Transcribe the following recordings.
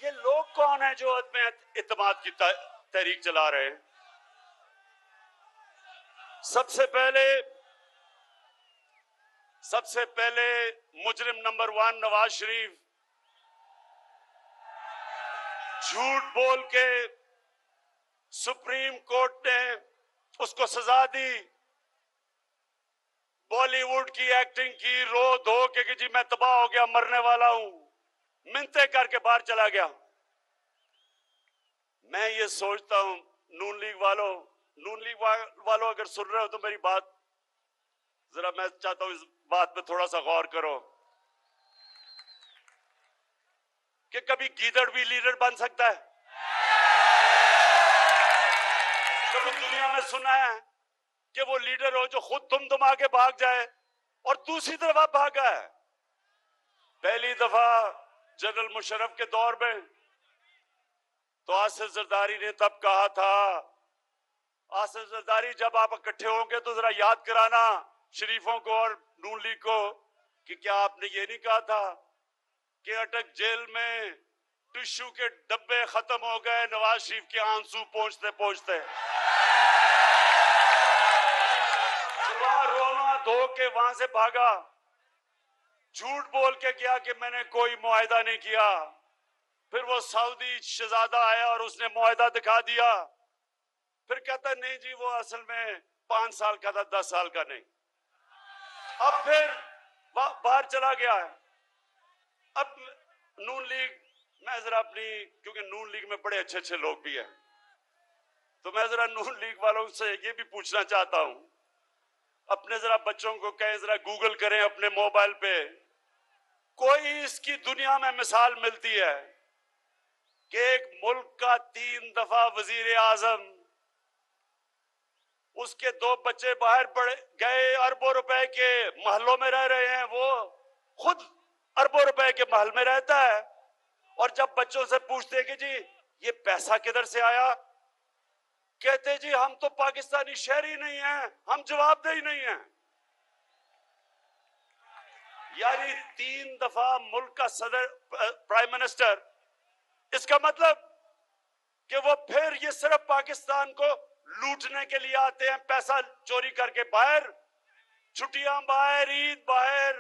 ये लोग कौन है जो अदम इत्तेमाद की तहरीक चला रहे हैं? सबसे पहले मुजरिम नंबर 1 नवाज शरीफ झूठ बोल के सुप्रीम कोर्ट ने उसको सजा दी, बॉलीवुड की एक्टिंग की, रो धो के कि जी मैं तबाह हो गया, मरने वाला हूं, मिन्नतें करके बाहर चला गया। मैं ये सोचता हूं नून लीग वालों अगर सुन रहे हो तो मेरी बात जरा, मैं चाहता हूं इस बात पे थोड़ा सा गौर करो कि कभी गीदड़ भी लीडर बन सकता है? कभी दुनिया में सुना है कि वो लीडर हो जो खुद तुम आगे भाग जाए और दूसरी तरफ आप भागा है? पहली दफा जनरल मुशर्रफ के दौर में तो आसिफ जरदारी ने तब कहा था, आसिफ जरदारी जब आप इकट्ठे होंगे तो जरा याद कराना शरीफों को और नून लीग को कि क्या आपने ये नहीं कहा था कि अटक जेल में टिश्यू के डब्बे खत्म हो गए नवाज शरीफ के आंसू पहुंचते पहुंचते। वहां रोना धो के वहां से भागा, झूठ बोल के गया कि मैंने कोई मुआहिदा नहीं किया। फिर वो सऊदी शहजादा आया और उसने मुआहिदा दिखा दिया। फिर कहता नहीं जी वो असल में 5 साल का था, 10 साल का नहीं। अब फिर बाहर चला गया है। अब नून लीग, मैं जरा अपनी, क्योंकि नून लीग में बड़े अच्छे अच्छे लोग भी हैं, तो मैं जरा नून लीग वालों से ये भी पूछना चाहता हूं, अपने जरा बच्चों को कहें जरा गूगल करें अपने मोबाइल पे, कोई इसकी दुनिया में मिसाल मिलती है कि एक मुल्क का 3 दफा वजीर आजम, उसके 2 बच्चे बाहर पड़ गए, अरबों रुपए के महलों में रह रहे हैं, वो खुद अरबों रुपए के महल में रहता है, और जब बच्चों से पूछते हैं कि जी ये पैसा किधर से आया, कहते जी हम तो पाकिस्तानी शहरी नहीं हैं, हम जवाबदेही नहीं हैं। यानी 3 दफा मुल्क का सदर, प्राइम मिनिस्टर, इसका मतलब कि वो फिर ये सिर्फ पाकिस्तान को लूटने के लिए आते हैं, पैसा चोरी करके बाहर, छुट्टियां बाहर, ईद बाहर,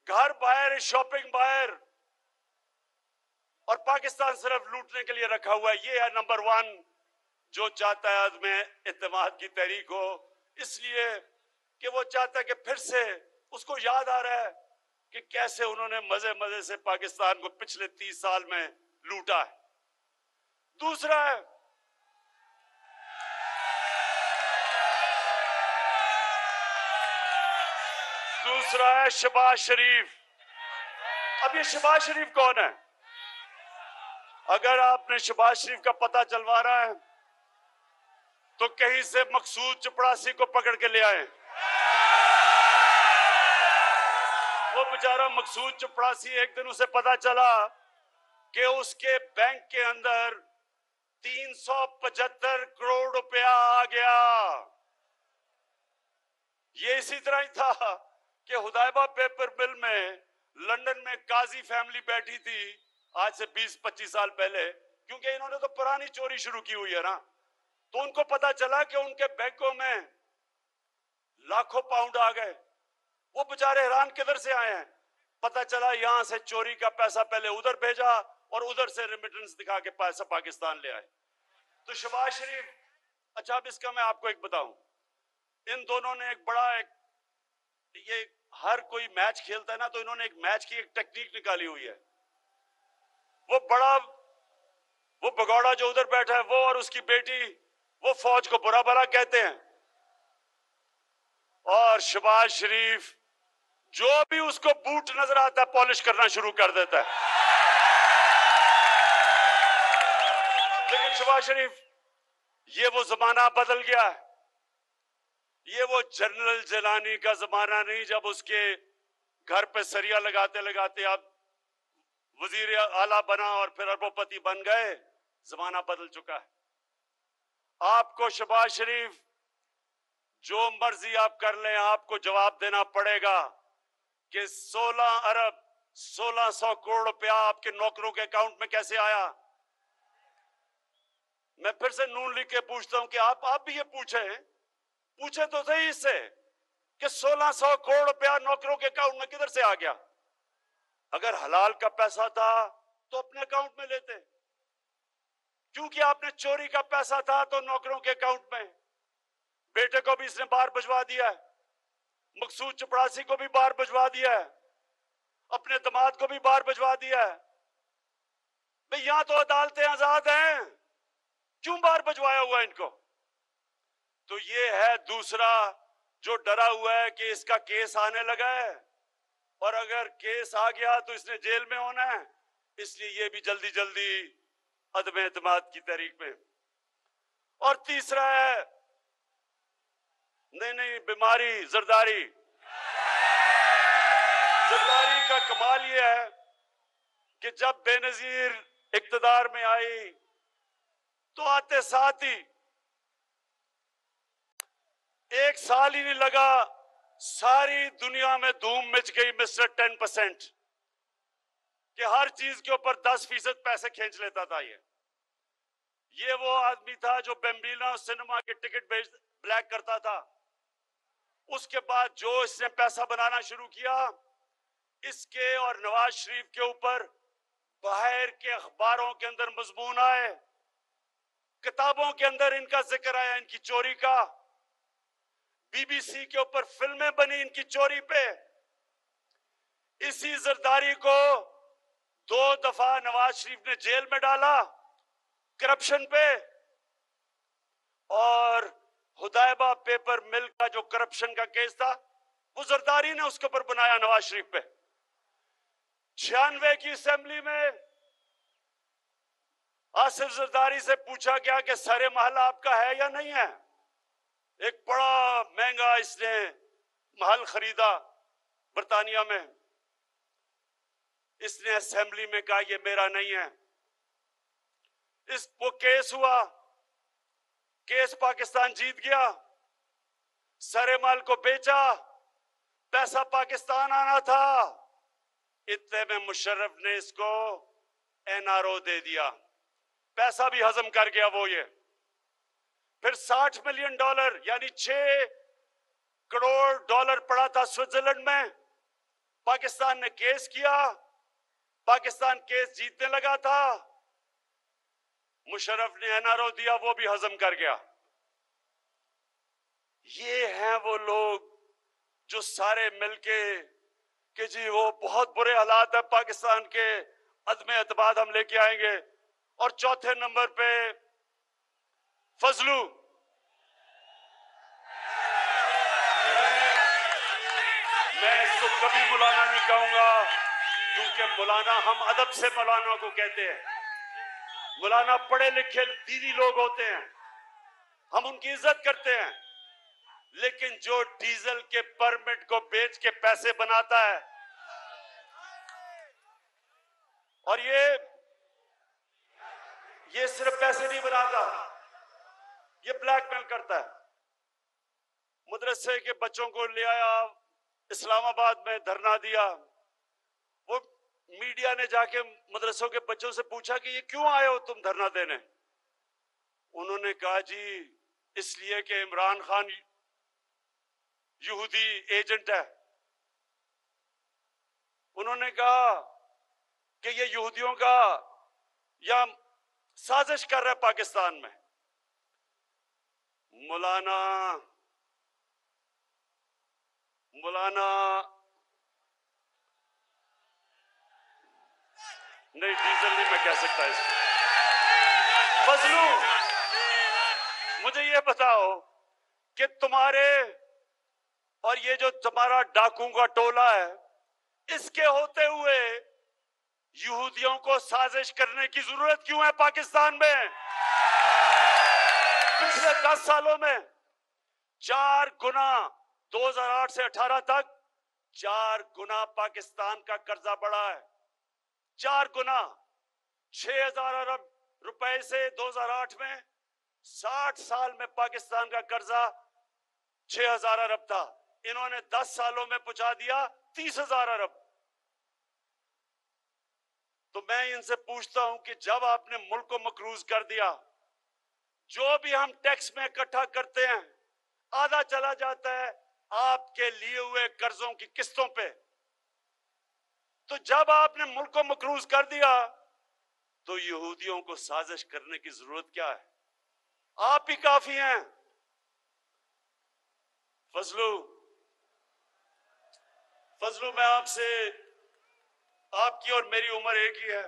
घर बाहर, शॉपिंग बाहर, और पाकिस्तान सिर्फ लूटने के लिए रखा हुआ है। ये है नंबर 1 जो चाहता है अदम इत्तेमाद की तहरीक हो, इसलिए कि वो चाहता है कि फिर से उसको याद आ रहा है कि कैसे उन्होंने मजे मजे से पाकिस्तान को पिछले 30 साल में लूटा है। दूसरा है शहबाज शरीफ। अब ये शहबाज शरीफ कौन है? अगर आपने शहबाज शरीफ का पता चलवाना है तो कहीं से मकसूद चपड़ासी को पकड़ के ले आए। वो बेचारा मकसूद चपड़ासी, एक दिन उसे पता चला कि उसके बैंक के अंदर 375 करोड़ रुपया आ गया। ये इसी तरह ही था कि हुदैबा पेपर मिल में लंदन में काजी फैमिली बैठी थी आज से 20-25 साल पहले, क्योंकि इन्होंने तो पुरानी चोरी शुरू की हुई है ना, तो उनको पता चला कि उनके बैंकों में लाखों पाउंड आ गए। वो बेचारे हैरान, किधर से आए हैं? पता चला यहां से चोरी का पैसा पहले उधर भेजा और उधर से रेमिटेंस दिखा के पैसा पाकिस्तान ले आए। तो शहबाज शरीफ, अच्छा अब इसका मैं आपको एक बताऊं, इन दोनों ने ये हर कोई मैच खेलता है ना, तो इन्होंने एक मैच की एक टेक्निक निकाली हुई है। वो भगौड़ा जो उधर बैठा है, वो और उसकी बेटी, वो फौज को बुरा भला कहते हैं, और शहबाज शरीफ जो भी उसको बूट नजर आता है पॉलिश करना शुरू कर देता है। लेकिन शहबाज शरीफ, ये वो जमाना बदल गया है। ये वो जनरल जिलानी का जमाना नहीं जब उसके घर पे सरिया लगाते लगाते अब वजीर आला बना और फिर अरबोपति बन गए। जमाना बदल चुका है। आपको शहबाज शरीफ जो मर्जी आप कर लें, आपको जवाब देना पड़ेगा कि 16 अरब 1600 करोड़ रुपया आपके नौकरों के अकाउंट में कैसे आया? मैं फिर से नून लिख के पूछता हूं कि आप भी ये पूछे तो सही इससे कि 1600 करोड़ रुपया नौकरों के अकाउंट में किधर से आ गया? अगर हलाल का पैसा था तो अपने अकाउंट में लेते, क्योंकि आपने चोरी का पैसा था तो नौकरों के अकाउंट में। बेटे को भी इसने बाहर भिजवा दिया है, मकसूद चपड़ासी को भी बाहर भिजवा दिया है, अपने दामाद को भी बाहर भिजवा दिया है। भाई यहां तो अदालतें आजाद हैं, क्यों बाहर भिजवाया हुआ इनको? तो ये है दूसरा जो डरा हुआ है कि इसका केस आने लगा है और अगर केस आ गया तो इसने जेल में होना है, इसलिए ये भी जल्दी जल्दी अदम एतमाद की तहरीक में। और तीसरा है नहीं बीमारी जरदारी। जरदारी का कमाल ये है कि जब बेनजीर इक्तदार में आई तो आते साथ ही एक साल ही नहीं लगा, सारी दुनिया में धूम मच गई मिस्टर 10% कि हर चीज के ऊपर 10% पैसे खींच लेता था। ये वो आदमी था जो बेम्बिना सिनेमा के टिकट ब्लैक करता था। उसके बाद जो इसने पैसा बनाना शुरू किया, इसके और नवाज शरीफ के ऊपर बाहर के अखबारों के अंदर मजमून आए, किताबों के अंदर इनका जिक्र आया, इनकी चोरी का। बीबीसी के ऊपर फिल्में बनी इनकी चोरी पे। इसी जरदारी को 2 दफा नवाज शरीफ ने जेल में डाला करप्शन पे, और हुदैबा पेपर मिल का जो करप्शन का केस था वो जरदारी ने उसके ऊपर बनाया नवाज शरीफ पे। 96 की असेंबली में आसिफ जरदारी से पूछा गया कि सारे महल आपका है या नहीं है। एक बड़ा महंगा इसने महल खरीदा बर्तानिया में। इसने असेंबली में कहा ये मेरा नहीं है। वो केस हुआ, केस पाकिस्तान जीत गया, सारे माल को बेचा, पैसा पाकिस्तान आना था। इतने में मुशर्रफ ने इसको एनआरओ दे दिया, पैसा भी हजम कर गया वो। ये फिर $60 मिलियन यानी $6 करोड़ पड़ा था स्विट्जरलैंड में। पाकिस्तान ने केस किया, पाकिस्तान केस जीतने लगा था, मुशर्रफ ने एनआरओ दिया, वो भी हजम कर गया। ये हैं वो लोग जो सारे मिलके कि जी वो बहुत बुरे हालात है पाकिस्तान के, अदम एतमाद हम लेके आएंगे। और चौथे नंबर पे फजलू। मैं इसको कभी मौलाना नहीं कहूंगा, क्योंकि मौलाना, हम अदब से मौलाना को कहते हैं। मौलाना पढ़े लिखे दीनी लोग होते हैं, हम उनकी इज्जत करते हैं। लेकिन जो डीजल के परमिट को बेच के पैसे बनाता है, और ये सिर्फ पैसे नहीं बनाता, ये ब्लैकमेल करता है। मदरसे के बच्चों को ले आया, इस्लामाबाद में धरना दिया। वो मीडिया ने जाके मदरसों के बच्चों से पूछा कि ये क्यों आए हो तुम धरना देने? उन्होंने कहा जी इसलिए कि इमरान खान यहूदी एजेंट है। उन्होंने कहा कि ये यहूदियों का या साजिश कर रहा है पाकिस्तान में। मौलाना नहीं, डीजल नहीं मैं कह सकता इसको। फजलू, मुझे ये बताओ कि तुम्हारे और ये जो तुम्हारा डाकुओं का टोला है, इसके होते हुए यहूदियों को साजिश करने की जरूरत क्यों है पाकिस्तान में? पिछले 10 सालों में 4 गुना, 2008 से 18 तक 4 गुना पाकिस्तान का कर्जा बढ़ा है। 4 गुना, 6,000 अरब रुपए से 2008 में, 60 साल में पाकिस्तान का कर्जा 6,000 अरब था। इन्होंने 10 सालों में पहुंचा दिया 30,000 अरब। तो मैं इनसे पूछता हूं कि जब आपने मुल्क को मकरूज कर दिया, जो भी हम टैक्स में इकट्ठा करते हैं आधा चला जाता है आपके लिए हुए कर्जों की किस्तों पे। तो जब आपने मुल्क को मकरूज कर दिया तो यहूदियों को साजिश करने की जरूरत क्या है? आप ही काफी हैं। फजलू फजलू मैं आपसे, आपकी और मेरी उम्र एक ही है।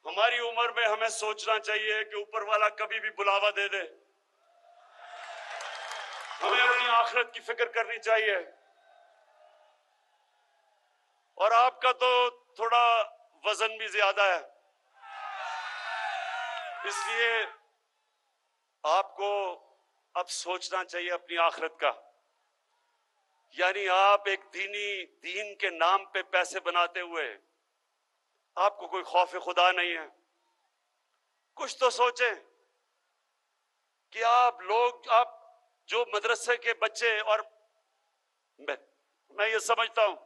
हमारी उम्र में हमें सोचना चाहिए कि ऊपर वाला कभी भी बुलावा दे दे। हमें अपनी आखिरत की फिक्र करनी चाहिए। और आपका तो थोड़ा वजन भी ज्यादा है, इसलिए आपको अब सोचना चाहिए अपनी आखिरत का। यानी आप एक दीन के नाम पे पैसे बनाते हुए आपको कोई खौफ खुदा नहीं है। कुछ तो सोचें कि आप जो मदरसे के बच्चे, और मैं ये समझता हूं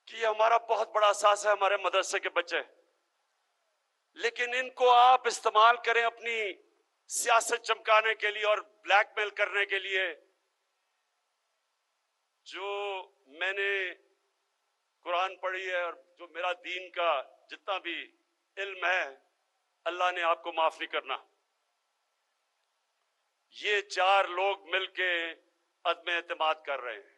कि हमारा बहुत बड़ा एहसास है हमारे मदरसे के बच्चे, लेकिन इनको आप इस्तेमाल करें अपनी सियासत चमकाने के लिए और ब्लैकमेल करने के लिए। जो मैंने कुरान पढ़ी है और जो मेरा दीन का जितना भी इल्म है, अल्लाह ने आपको माफ नहीं करना। ये चार लोग मिलके अदम एतमाद कर रहे हैं।